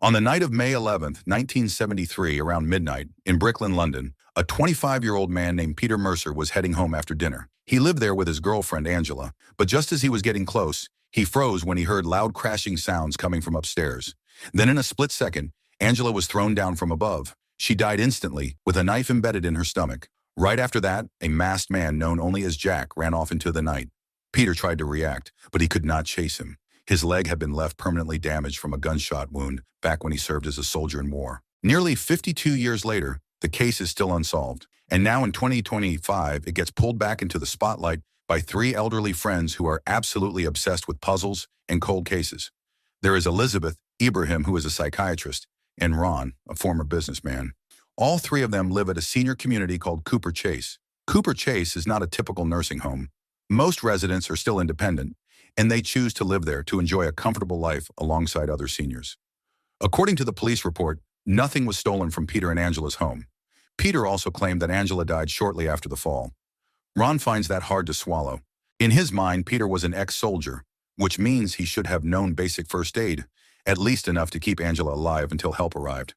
On the night of May 11th, 1973, around midnight, in Brooklyn, London, a 25-year-old man named Peter Mercer was heading home after dinner. He lived there with his girlfriend, Angela, but just as he was getting close, he froze when he heard loud crashing sounds coming from upstairs. Then in a split second, Angela was thrown down from above. She died instantly, with a knife embedded in her stomach. Right after that, a masked man known only as Jack ran off into the night. Peter tried to react, but he could not chase him. His leg had been left permanently damaged from a gunshot wound back when he served as a soldier in war. Nearly 52 years later, the case is still unsolved. And now in 2025, it gets pulled back into the spotlight by three elderly friends who are absolutely obsessed with puzzles and cold cases. There is Elizabeth, Ibrahim, who is a psychiatrist, and Ron, a former businessman. All three of them live at a senior community called Cooper Chase. Cooper Chase is not a typical nursing home. Most residents are still independent, and they choose to live there to enjoy a comfortable life alongside other seniors. According to the police report, nothing was stolen from Peter and Angela's home. Peter also claimed that Angela died shortly after the fall. Ron finds that hard to swallow. In his mind, Peter was an ex-soldier, which means he should have known basic first aid, at least enough to keep Angela alive until help arrived.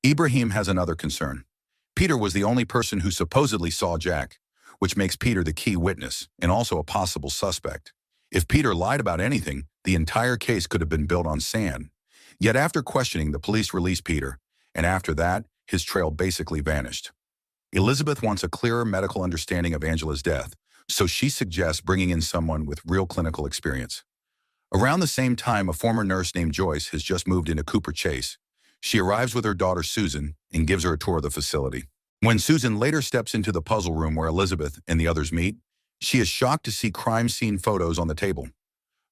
Ibrahim has another concern. Peter was the only person who supposedly saw Jack, which makes Peter the key witness and also a possible suspect. If Peter lied about anything, the entire case could have been built on sand. Yet after questioning, the police released Peter, and after that, his trail basically vanished. Elizabeth wants a clearer medical understanding of Angela's death, so she suggests bringing in someone with real clinical experience. Around the same time, a former nurse named Joyce has just moved into Cooper Chase. She arrives with her daughter Susan and gives her a tour of the facility. When Susan later steps into the puzzle room where Elizabeth and the others meet, she is shocked to see crime scene photos on the table.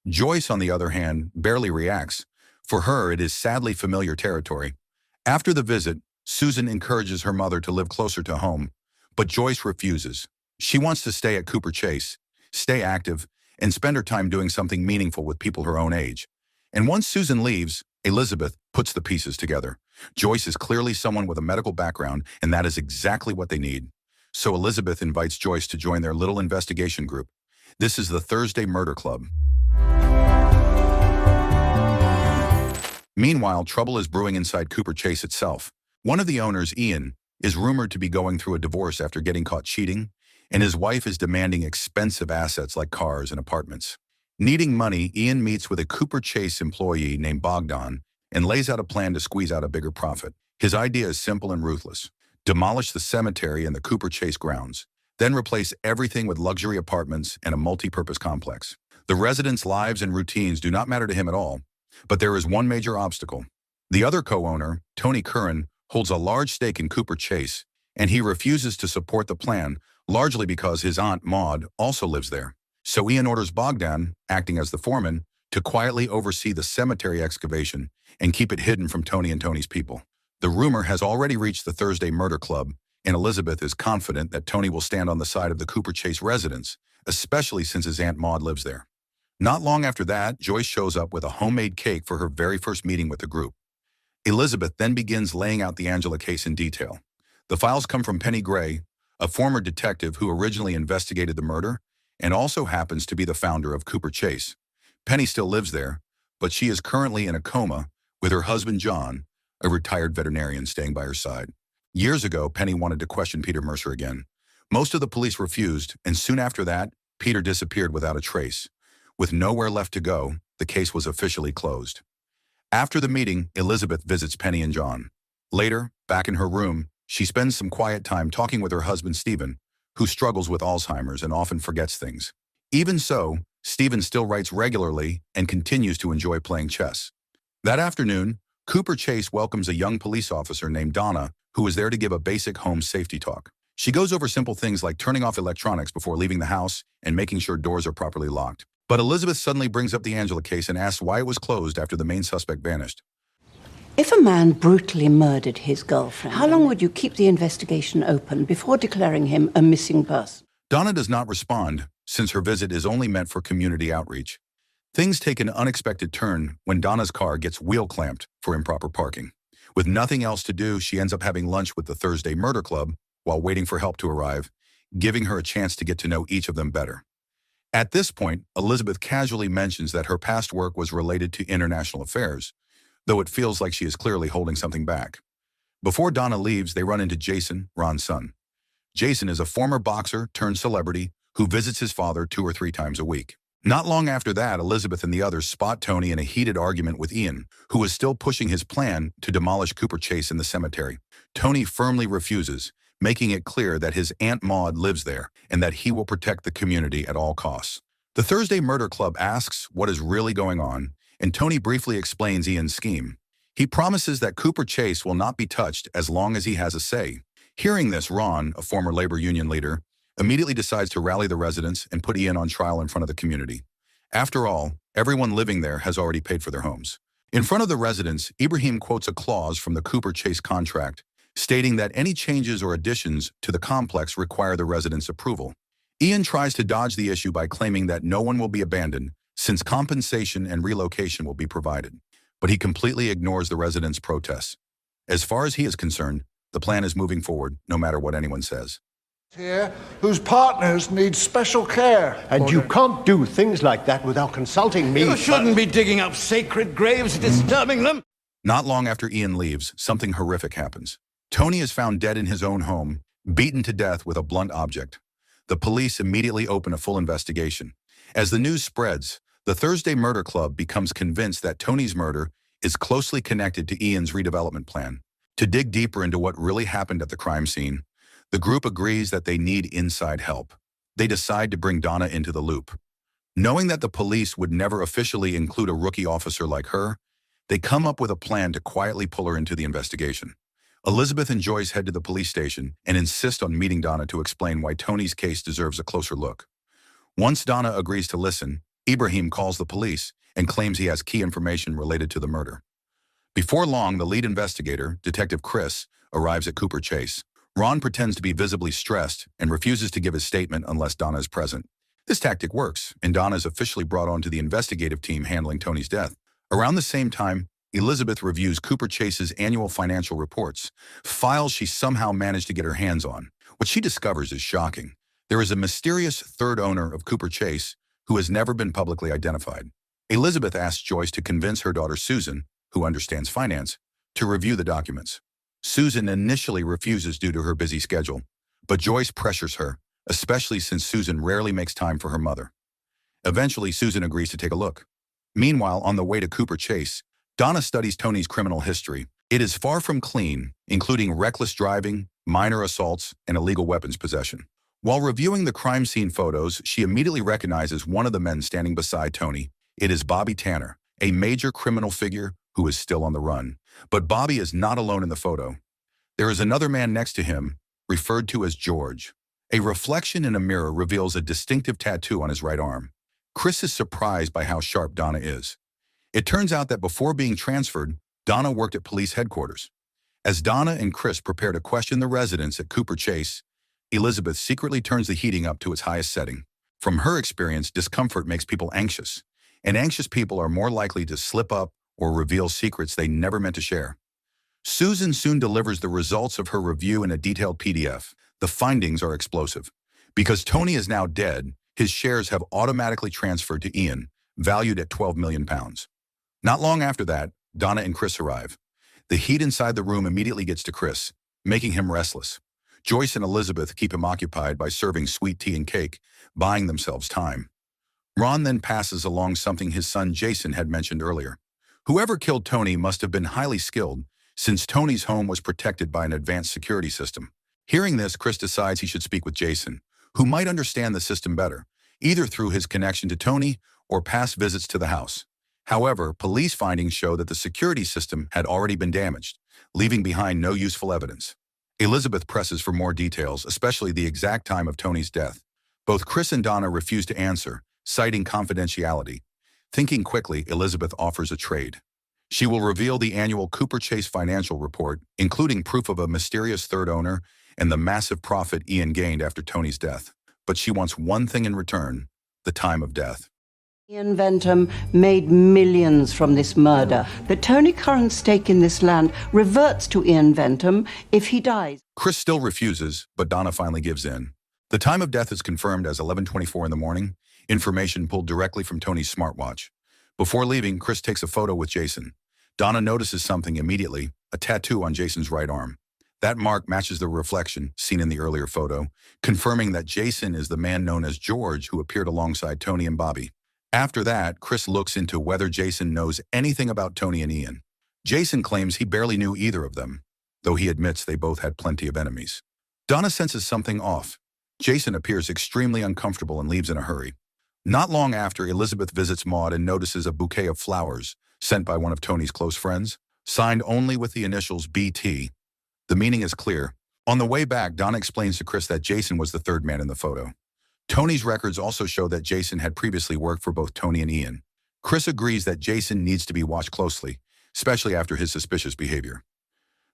Joyce, on the other hand, barely reacts. For her, it is sadly familiar territory. After the visit, Susan encourages her mother to live closer to home, but Joyce refuses. She wants to stay at Cooper Chase, stay active, and spend her time doing something meaningful with people her own age. And once Susan leaves, Elizabeth puts the pieces together. Joyce is clearly someone with a medical background, and that is exactly what they need. So Elizabeth invites Joyce to join their little investigation group. This is the Thursday Murder Club. Meanwhile, trouble is brewing inside Cooper Chase itself. One of the owners, Ian, is rumored to be going through a divorce after getting caught cheating, and his wife is demanding expensive assets like cars and apartments. Needing money, Ian meets with a Cooper Chase employee named Bogdan and lays out a plan to squeeze out a bigger profit. His idea is simple and ruthless. Demolish the cemetery and the Cooper Chase grounds, then replace everything with luxury apartments and a multi-purpose complex. The residents' lives and routines do not matter to him at all, but there is one major obstacle. The other co-owner, Tony Curran, holds a large stake in Cooper Chase, and he refuses to support the plan, largely because his aunt, Maud, also lives there. So Ian orders Bogdan, acting as the foreman, to quietly oversee the cemetery excavation and keep it hidden from Tony and Tony's people. The rumor has already reached the Thursday Murder Club, and Elizabeth is confident that Tony will stand on the side of the Cooper Chase residents, especially since his Aunt Maud lives there. Not long after that, Joyce shows up with a homemade cake for her very first meeting with the group. Elizabeth then begins laying out the Angela case in detail. The files come from Penny Gray, a former detective who originally investigated the murder and also happens to be the founder of Cooper Chase. Penny still lives there, but she is currently in a coma with her husband, John, a retired veterinarian, staying by her side. Years ago, Penny wanted to question Peter Mercer again. Most of the police refused, and soon after that, Peter disappeared without a trace. With nowhere left to go, the case was officially closed. After the meeting, Elizabeth visits Penny and John. Later, back in her room, she spends some quiet time talking with her husband, Stephen, who struggles with Alzheimer's and often forgets things. Even so, Stephen still writes regularly and continues to enjoy playing chess. That afternoon, Cooper Chase welcomes a young police officer named Donna, who is there to give a basic home safety talk. She goes over simple things like turning off electronics before leaving the house and making sure doors are properly locked. But Elizabeth suddenly brings up the Angela case and asks why it was closed after the main suspect vanished. If a man brutally murdered his girlfriend, how long would you keep the investigation open before declaring him a missing person? Donna does not respond, since her visit is only meant for community outreach. Things take an unexpected turn when Donna's car gets wheel clamped for improper parking. With nothing else to do, she ends up having lunch with the Thursday Murder Club while waiting for help to arrive, giving her a chance to get to know each of them better. At this point, Elizabeth casually mentions that her past work was related to international affairs, though it feels like she is clearly holding something back. Before Donna leaves, they run into Jason, Ron's son. Jason is a former boxer turned celebrity who visits his father 2 or 3 times a week. Not long after that, Elizabeth and the others spot Tony in a heated argument with Ian, who is still pushing his plan to demolish Cooper Chase in the cemetery. Tony firmly refuses, making it clear that his Aunt Maud lives there and that he will protect the community at all costs. The Thursday Murder Club asks what is really going on, and Tony briefly explains Ian's scheme. He promises that Cooper Chase will not be touched as long as he has a say. Hearing this, Ron, a former labor union leader, immediately decides to rally the residents and put Ian on trial in front of the community. After all, everyone living there has already paid for their homes. In front of the residents, Ibrahim quotes a clause from the Cooper Chase contract, stating that any changes or additions to the complex require the residents' approval. Ian tries to dodge the issue by claiming that no one will be abandoned, since compensation and relocation will be provided. But he completely ignores the residents' protests. As far as he is concerned, the plan is moving forward, no matter what anyone says. Here, whose partners need special care. And you can't do things like that without consulting me. You shouldn't be digging up sacred graves, disturbing them. Not long after Ian leaves, something horrific happens. Tony is found dead in his own home, beaten to death with a blunt object. The police immediately open a full investigation. As the news spreads, the Thursday Murder Club becomes convinced that Tony's murder is closely connected to Ian's redevelopment plan. To dig deeper into what really happened at the crime scene, the group agrees that they need inside help. They decide to bring Donna into the loop. Knowing that the police would never officially include a rookie officer like her, they come up with a plan to quietly pull her into the investigation. Elizabeth and Joyce head to the police station and insist on meeting Donna to explain why Tony's case deserves a closer look. Once Donna agrees to listen, Ibrahim calls the police and claims he has key information related to the murder. Before long, the lead investigator, Detective Chris, arrives at Cooper Chase. Ron pretends to be visibly stressed and refuses to give his statement unless Donna is present. This tactic works, and Donna is officially brought onto the investigative team handling Tony's death. Around the same time, Elizabeth reviews Cooper Chase's annual financial reports, files she somehow managed to get her hands on. What she discovers is shocking. There is a mysterious third owner of Cooper Chase who has never been publicly identified. Elizabeth asks Joyce to convince her daughter Susan, who understands finance, to review the documents. Susan initially refuses due to her busy schedule, but Joyce pressures her, especially since Susan rarely makes time for her mother. Eventually, Susan agrees to take a look. Meanwhile, on the way to Cooper Chase, Donna studies Tony's criminal history. It is far from clean, including reckless driving, minor assaults, and illegal weapons possession. While reviewing the crime scene photos, she immediately recognizes one of the men standing beside Tony. It is Bobby Tanner, a major criminal figure who is still on the run. But Bobby is not alone in the photo. There is another man next to him, referred to as George. A reflection in a mirror reveals a distinctive tattoo on his right arm. Chris is surprised by how sharp Donna is. It turns out that before being transferred, Donna worked at police headquarters. As Donna and Chris prepare to question the residents at Cooper Chase, Elizabeth secretly turns the heating up to its highest setting. From her experience, discomfort makes people anxious, and anxious people are more likely to slip up or reveal secrets they never meant to share. Susan soon delivers the results of her review in a detailed PDF. The findings are explosive. Because Tony is now dead, his shares have automatically transferred to Ian, valued at £12 million. Not long after that, Donna and Chris arrive. The heat inside the room immediately gets to Chris, making him restless. Joyce and Elizabeth keep him occupied by serving sweet tea and cake, buying themselves time. Ron then passes along something his son Jason had mentioned earlier. Whoever killed Tony must have been highly skilled, since Tony's home was protected by an advanced security system. Hearing this, Chris decides he should speak with Jason, who might understand the system better, either through his connection to Tony or past visits to the house. However, police findings show that the security system had already been damaged, leaving behind no useful evidence. Elizabeth presses for more details, especially the exact time of Tony's death. Both Chris and Donna refuse to answer, citing confidentiality. Thinking quickly, Elizabeth offers a trade. She will reveal the annual Cooper Chase financial report, including proof of a mysterious third owner and the massive profit Ian gained after Tony's death. But she wants one thing in return: the time of death. Ian Ventum made millions from this murder. The Tony Curran's stake in this land reverts to Ian Ventum if he dies. Chris still refuses, but Donna finally gives in. The time of death is confirmed as 11:24 in the morning, information pulled directly from Tony's smartwatch. Before leaving, Chris takes a photo with Jason. Donna notices something immediately, a tattoo on Jason's right arm. That mark matches the reflection seen in the earlier photo, confirming that Jason is the man known as George who appeared alongside Tony and Bobby. After that, Chris looks into whether Jason knows anything about Tony and Ian. Jason claims he barely knew either of them, though he admits they both had plenty of enemies. Donna senses something off. Jason appears extremely uncomfortable and leaves in a hurry. Not long after, Elizabeth visits Maud and notices a bouquet of flowers sent by one of Tony's close friends, signed only with the initials BT. The meaning is clear. On the way back, Donna explains to Chris that Jason was the third man in the photo. Tony's records also show that Jason had previously worked for both Tony and Ian. Chris agrees that Jason needs to be watched closely, especially after his suspicious behavior.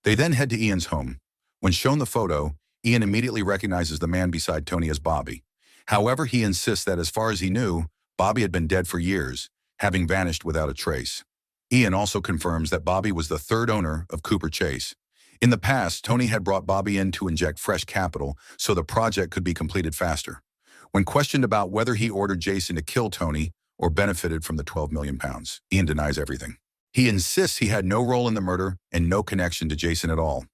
They then head to Ian's home. When shown the photo, Ian immediately recognizes the man beside Tony as Bobby. However, he insists that as far as he knew, Bobby had been dead for years, having vanished without a trace. Ian also confirms that Bobby was the third owner of Cooper Chase. In the past, Tony had brought Bobby in to inject fresh capital so the project could be completed faster. When questioned about whether he ordered Jason to kill Tony or benefited from the 12 million pounds, Ian denies everything. He insists he had no role in the murder and no connection to Jason at all.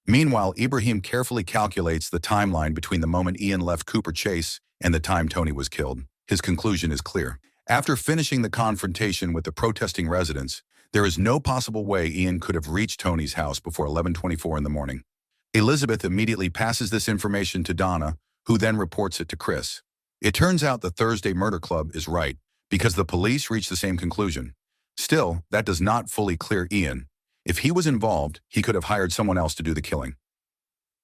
Meanwhile, Ibrahim carefully calculates the timeline between the moment Ian left Cooper Chase and the time Tony was killed. His conclusion is clear. After finishing the confrontation with the protesting residents, there is no possible way Ian could have reached Tony's house before 11:24 in the morning. Elizabeth immediately passes this information to Donna, who then reports it to Chris. It turns out the Thursday Murder Club is right, because the police reached the same conclusion. Still, that does not fully clear Ian. If he was involved, he could have hired someone else to do the killing.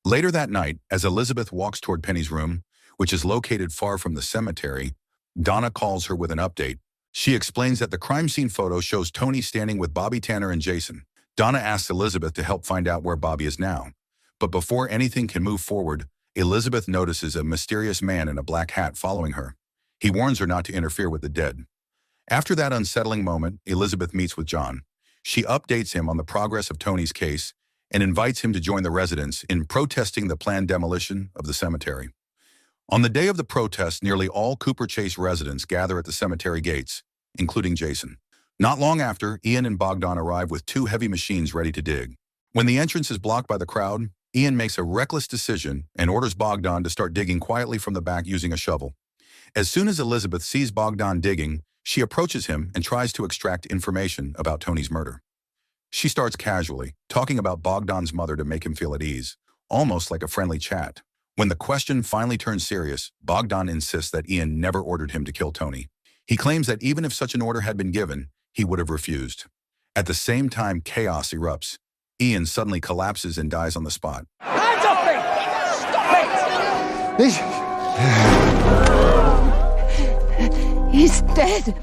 Later that night, as Elizabeth walks toward Penny's room, which is located far from the cemetery, Donna calls her with an update. She explains that the crime scene photo shows Tony standing with Bobby Tanner and Jason. Donna asks Elizabeth to help find out where Bobby is now. But before anything can move forward, Elizabeth notices a mysterious man in a black hat following her. He warns her not to interfere with the dead. After that unsettling moment, Elizabeth meets with John. She updates him on the progress of Tony's case and invites him to join the residents in protesting the planned demolition of the cemetery. On the day of the protest, nearly all Cooper Chase residents gather at the cemetery gates, including Jason. Not long after, Ian and Bogdan arrive with two heavy machines ready to dig. When the entrance is blocked by the crowd, Ian makes a reckless decision and orders Bogdan to start digging quietly from the back using a shovel. As soon as Elizabeth sees Bogdan digging, she approaches him and tries to extract information about Tony's murder. She starts casually, talking about Bogdan's mother to make him feel at ease, almost like a friendly chat. When the question finally turns serious, Bogdan insists that Ian never ordered him to kill Tony. He claims that even if such an order had been given, he would have refused. At the same time, chaos erupts. Ian suddenly collapses and dies on the spot. Hands off me! Stop it! He's dead.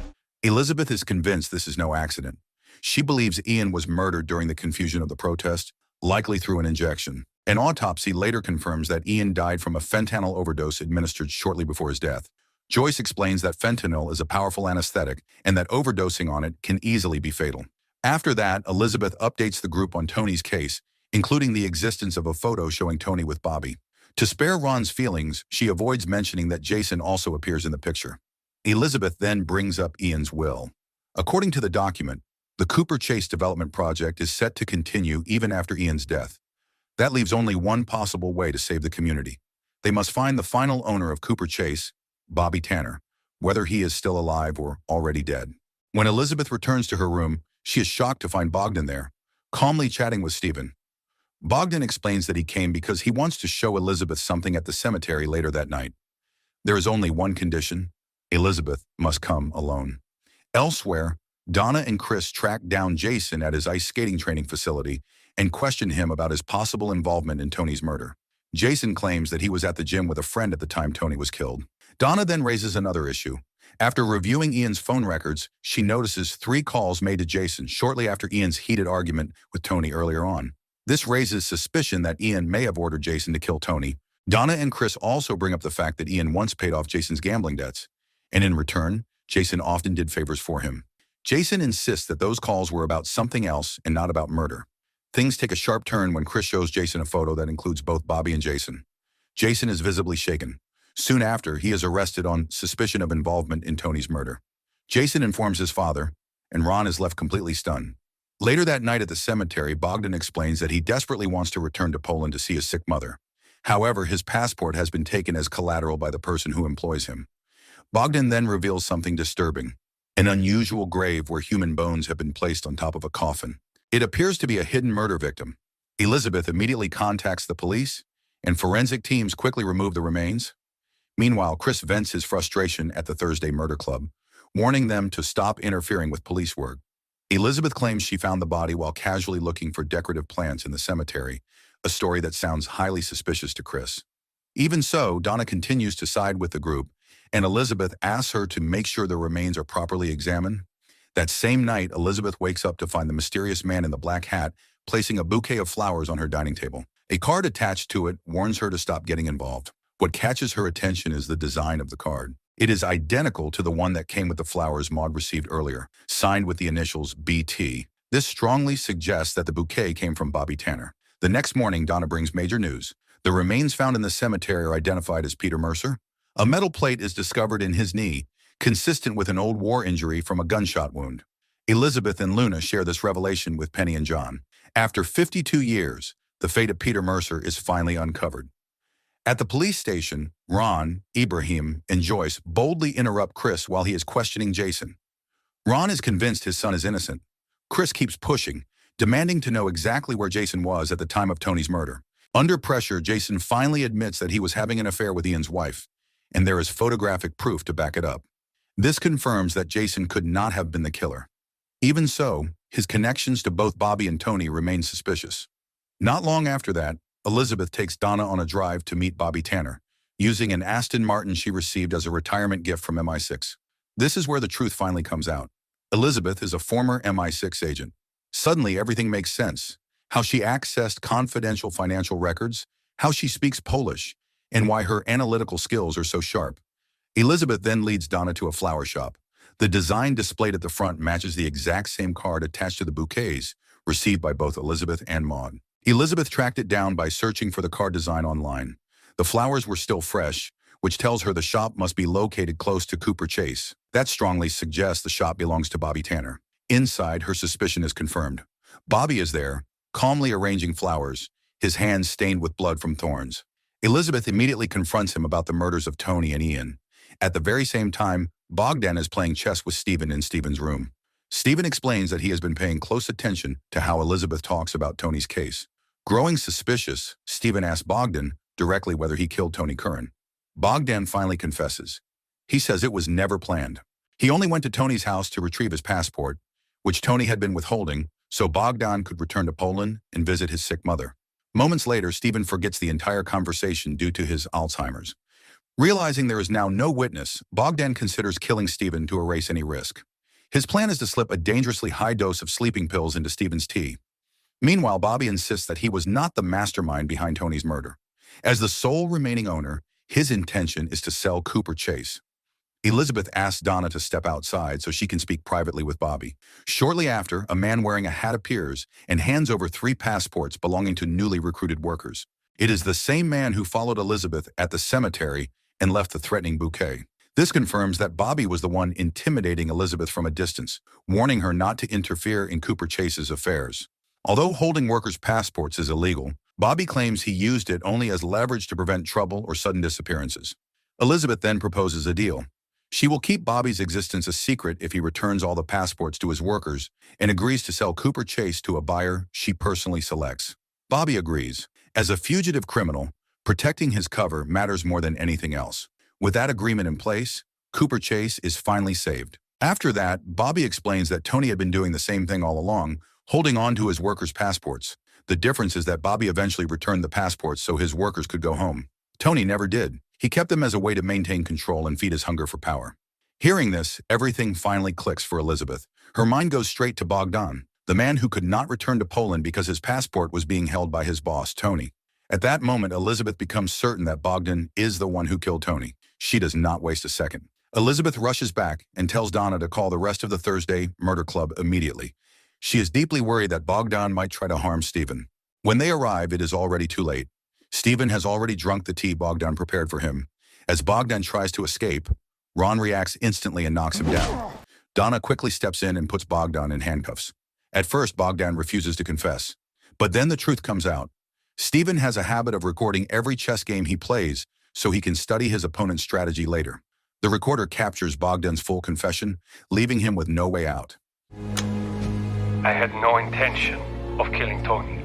Elizabeth is convinced this is no accident. She believes Ian was murdered during the confusion of the protest, likely through an injection. An autopsy later confirms that Ian died from a fentanyl overdose administered shortly before his death. Joyce explains that fentanyl is a powerful anesthetic and that overdosing on it can easily be fatal. After that, Elizabeth updates the group on Tony's case, including the existence of a photo showing Tony with Bobby. To spare Ron's feelings, she avoids mentioning that Jason also appears in the picture. Elizabeth then brings up Ian's will. According to the document, the Cooper Chase development project is set to continue even after Ian's death. That leaves only one possible way to save the community. They must find the final owner of Cooper Chase, Bobby Tanner, whether he is still alive or already dead. When Elizabeth returns to her room, she is shocked to find Bogdan there, calmly chatting with Stephen. Bogdan explains that he came because he wants to show Elizabeth something at the cemetery later that night. There is only one condition: Elizabeth must come alone. Elsewhere, Donna and Chris track down Jason at his ice skating training facility and question him about his possible involvement in Tony's murder. Jason claims that he was at the gym with a friend at the time Tony was killed. Donna then raises another issue. After reviewing Ian's phone records, she notices 3 calls made to Jason shortly after Ian's heated argument with Tony earlier on. This raises suspicion that Ian may have ordered Jason to kill Tony. Donna and Chris also bring up the fact that Ian once paid off Jason's gambling debts, and in return, Jason often did favors for him. Jason insists that those calls were about something else and not about murder. Things take a sharp turn when Chris shows Jason a photo that includes both Bobby and Jason. Jason is visibly shaken. Soon after, he is arrested on suspicion of involvement in Tony's murder. Jason informs his father, and Ron is left completely stunned. Later that night at the cemetery, Bogdan explains that he desperately wants to return to Poland to see his sick mother. However, his passport has been taken as collateral by the person who employs him. Bogdan then reveals something disturbing: an unusual grave where human bones have been placed on top of a coffin. It appears to be a hidden murder victim. Elizabeth immediately contacts the police, and forensic teams quickly remove the remains. Meanwhile, Chris vents his frustration at the Thursday Murder Club, warning them to stop interfering with police work. Elizabeth claims she found the body while casually looking for decorative plants in the cemetery, a story that sounds highly suspicious to Chris. Even so, Donna continues to side with the group, and Elizabeth asks her to make sure the remains are properly examined. That same night, Elizabeth wakes up to find the mysterious man in the black hat placing a bouquet of flowers on her dining table. A card attached to it warns her to stop getting involved. What catches her attention is the design of the card. It is identical to the one that came with the flowers Maud received earlier, signed with the initials BT. This strongly suggests that the bouquet came from Bobby Tanner. The next morning, Donna brings major news. The remains found in the cemetery are identified as Peter Mercer. A metal plate is discovered in his knee, consistent with an old war injury from a gunshot wound. Elizabeth and Luna share this revelation with Penny and John. After 52 years, the fate of Peter Mercer is finally uncovered. At the police station, Ron, Ibrahim, and Joyce boldly interrupt Chris while he is questioning Jason. Ron is convinced his son is innocent. Chris keeps pushing, demanding to know exactly where Jason was at the time of Tony's murder. Under pressure, Jason finally admits that he was having an affair with Ian's wife, and there is photographic proof to back it up. This confirms that Jason could not have been the killer. Even so, his connections to both Bobby and Tony remain suspicious. Not long after that, Elizabeth takes Donna on a drive to meet Bobby Tanner, using an Aston Martin she received as a retirement gift from MI6. This is where the truth finally comes out. Elizabeth is a former MI6 agent. Suddenly, everything makes sense. How she accessed confidential financial records, how she speaks Polish, and why her analytical skills are so sharp. Elizabeth then leads Donna to a flower shop. The design displayed at the front matches the exact same card attached to the bouquets received by both Elizabeth and Maud. Elizabeth tracked it down by searching for the card design online. The flowers were still fresh, which tells her the shop must be located close to Cooper Chase. That strongly suggests the shop belongs to Bobby Tanner. Inside, her suspicion is confirmed. Bobby is there, calmly arranging flowers, his hands stained with blood from thorns. Elizabeth immediately confronts him about the murders of Tony and Ian. At the very same time, Bogdan is playing chess with Stephen in Stephen's room. Stephen explains that he has been paying close attention to how Elizabeth talks about Tony's case. Growing suspicious, Stephen asks Bogdan directly whether he killed Tony Curran. Bogdan finally confesses. He says it was never planned. He only went to Tony's house to retrieve his passport, which Tony had been withholding, so Bogdan could return to Poland and visit his sick mother. Moments later, Stephen forgets the entire conversation due to his Alzheimer's. Realizing there is now no witness, Bogdan considers killing Stephen to erase any risk. His plan is to slip a dangerously high dose of sleeping pills into Stephen's tea. Meanwhile, Bobby insists that he was not the mastermind behind Tony's murder. As the sole remaining owner, his intention is to sell Cooper Chase. Elizabeth asks Donna to step outside so she can speak privately with Bobby. Shortly after, a man wearing a hat appears and hands over 3 passports belonging to newly recruited workers. It is the same man who followed Elizabeth at the cemetery and left the threatening bouquet. This confirms that Bobby was the one intimidating Elizabeth from a distance, warning her not to interfere in Cooper Chase's affairs. Although holding workers' passports is illegal, Bobby claims he used it only as leverage to prevent trouble or sudden disappearances. Elizabeth then proposes a deal. She will keep Bobby's existence a secret if he returns all the passports to his workers and agrees to sell Cooper Chase to a buyer she personally selects. Bobby agrees. As a fugitive criminal, protecting his cover matters more than anything else. With that agreement in place, Cooper Chase is finally saved. After that, Bobby explains that Tony had been doing the same thing all along, holding on to his workers' passports. The difference is that Bobby eventually returned the passports so his workers could go home. Tony never did. He kept them as a way to maintain control and feed his hunger for power. Hearing this, everything finally clicks for Elizabeth. Her mind goes straight to Bogdan, the man who could not return to Poland because his passport was being held by his boss, Tony. At that moment, Elizabeth becomes certain that Bogdan is the one who killed Tony. She does not waste a second. Elizabeth rushes back and tells Donna to call the rest of the Thursday Murder Club immediately. She is deeply worried that Bogdan might try to harm Stephen. When they arrive, it is already too late. Stephen has already drunk the tea Bogdan prepared for him. As Bogdan tries to escape, Ron reacts instantly and knocks him down. Donna quickly steps in and puts Bogdan in handcuffs. At first, Bogdan refuses to confess. But then the truth comes out. Stephen has a habit of recording every chess game he plays so he can study his opponent's strategy later. The recorder captures Bogdan's full confession, leaving him with no way out. I had no intention of killing Tony.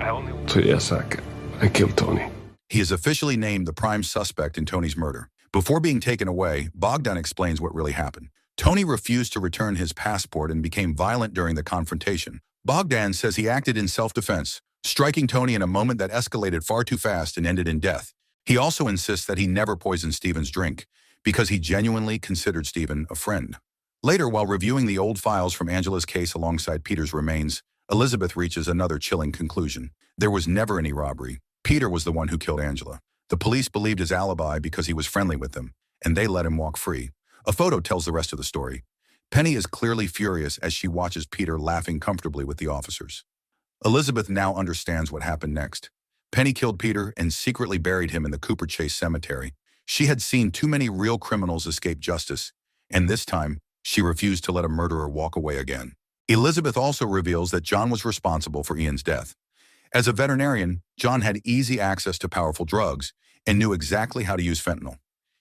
Så jag är säker. I killed Tony. He is officially named the prime suspect in Tony's murder. Before being taken away, Bogdan explains what really happened. Tony refused to return his passport and became violent during the confrontation. Bogdan says he acted in self-defense, striking Tony in a moment that escalated far too fast and ended in death. He also insists that he never poisoned Stephen's drink, because he genuinely considered Stephen a friend. Later, while reviewing the old files from Angela's case alongside Peter's remains, Elizabeth reaches another chilling conclusion. There was never any robbery. Peter was the one who killed Angela. The police believed his alibi because he was friendly with them, and they let him walk free. A photo tells the rest of the story. Penny is clearly furious as she watches Peter laughing comfortably with the officers. Elizabeth now understands what happened next. Penny killed Peter and secretly buried him in the Cooper Chase cemetery. She had seen too many real criminals escape justice, and this time, she refused to let a murderer walk away again. Elizabeth also reveals that John was responsible for Ian's death. As a veterinarian, John had easy access to powerful drugs and knew exactly how to use fentanyl.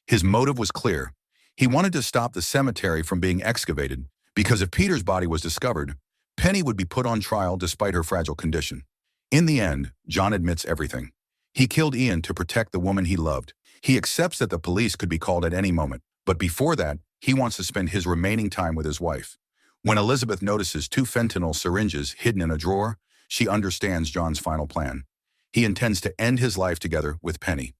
His motive was clear. He wanted to stop the cemetery from being excavated because if Peter's body was discovered, Penny would be put on trial despite her fragile condition. In the end, John admits everything. He killed Ian to protect the woman he loved. He accepts that the police could be called at any moment, but before that, he wants to spend his remaining time with his wife. When Elizabeth notices 2 fentanyl syringes hidden in a drawer, she understands John's final plan. He intends to end his life together with Penny.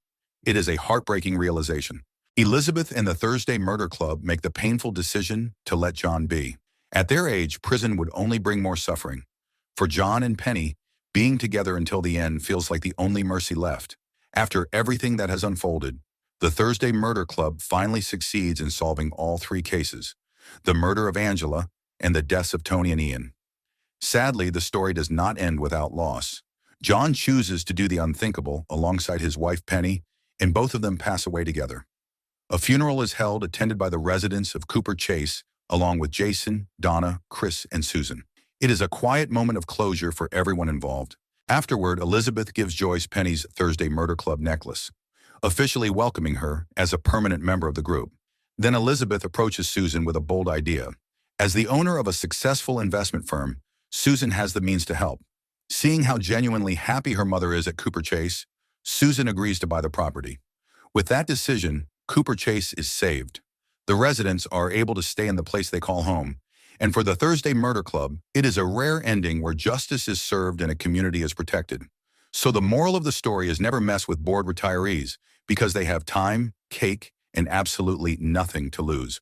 It is a heartbreaking realization. Elizabeth and the Thursday Murder Club make the painful decision to let John be. At their age, prison would only bring more suffering. For John and Penny, being together until the end feels like the only mercy left. After everything that has unfolded, the Thursday Murder Club finally succeeds in solving all 3 cases: the murder of Angela and the deaths of Tony and Ian. Sadly, the story does not end without loss. John chooses to do the unthinkable alongside his wife Penny, and both of them pass away together. A funeral is held attended by the residents of Cooper Chase, along with Jason, Donna, Chris, and Susan. It is a quiet moment of closure for everyone involved. Afterward, Elizabeth gives Joyce Penny's Thursday Murder Club necklace, officially welcoming her as a permanent member of the group. Then Elizabeth approaches Susan with a bold idea. As the owner of a successful investment firm, Susan has the means to help. Seeing how genuinely happy her mother is at Cooper Chase, Susan agrees to buy the property. With that decision, Cooper Chase is saved. The residents are able to stay in the place they call home. And for the Thursday Murder Club, it is a rare ending where justice is served and a community is protected. So the moral of the story is never mess with bored retirees because they have time, cake, and absolutely nothing to lose.